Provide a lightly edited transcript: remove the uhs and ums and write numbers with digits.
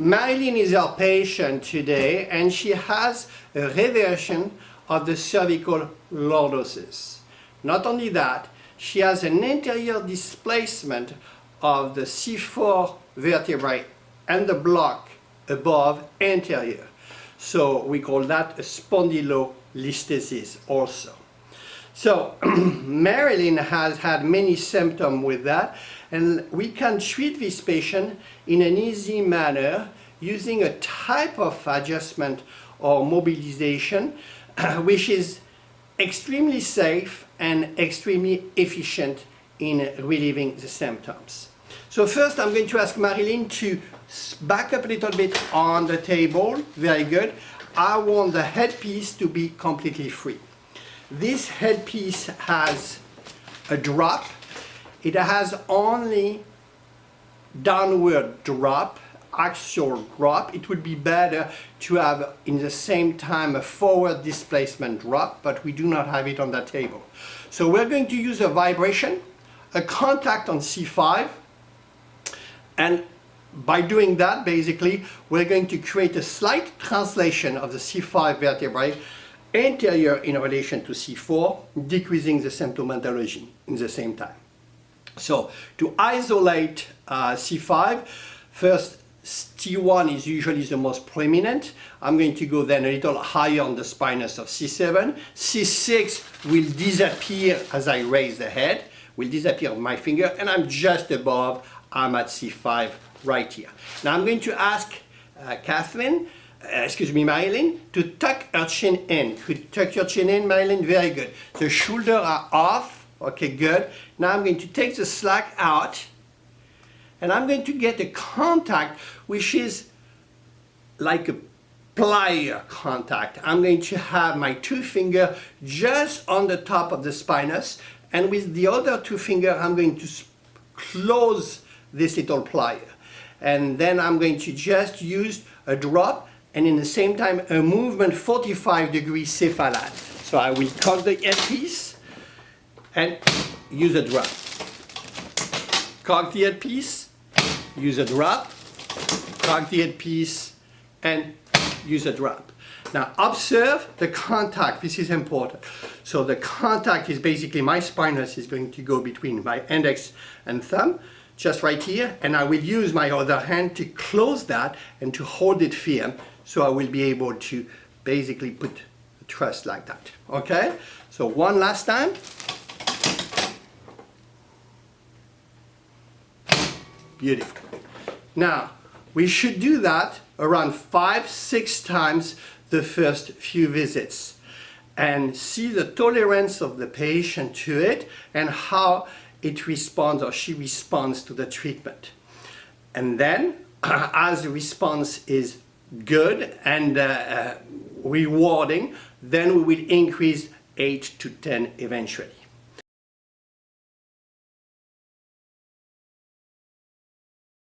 Marilyn is our patient today, and she has a reversion of the cervical lordosis. Not only that, she has an anterior displacement of the C4 vertebrae and the block above anterior. So we call that a spondylolisthesis also. So Marilyn has had many symptoms with that, and we can treat this patient in an easy manner using a type of adjustment or mobilization which is extremely safe and extremely efficient in relieving the symptoms. So first I'm going to ask Marilyn to back up a little bit on the table. Very good. I want the headpiece to be completely free. This headpiece has a drop. It has only downward drop, axial drop. It would be better to have in the same time a forward displacement drop, but we do not have it on that table. So we're going to use a vibration, a contact on C5, and by doing that, basically, we're going to create a slight translation of the C5 vertebrae anterior in relation to C4, decreasing the symptomatology in the same time. So to isolate C5, first T1 is usually the most prominent. I'm going to go then a little higher on the spinous of C7. C6 will disappear as I raise the head, will disappear on my finger, and I'm just above, I'm at C5 right here. Now I'm going to ask Marilyn, to tuck her chin in. Could you tuck your chin in, Marilyn? Very good. The shoulders are off. Okay, good. Now I'm going to take the slack out, and I'm going to get a contact which is like a plier contact. I'm going to have my two fingers just on the top of the spinous, and with the other two fingers I'm going to close this little plier. And then I'm going to just use a drop and in the same time a movement 45-degree cephalad. So I will cock the headpiece and use a drop. Cock the headpiece, use a drop, cock the headpiece and use a drop. Now observe the contact, this is important. So the contact is basically my spinous is going to go between my index and thumb, just right here, and I will use my other hand to close that and to hold it firm, so I will be able to basically put a truss like that. Okay? So one last time. Beautiful. Now, we should do that around 5-6 times the first few visits and see the tolerance of the patient to it and how it responds or she responds to the treatment. And then, as the response is good and rewarding, then we will increase 8 to 10 eventually.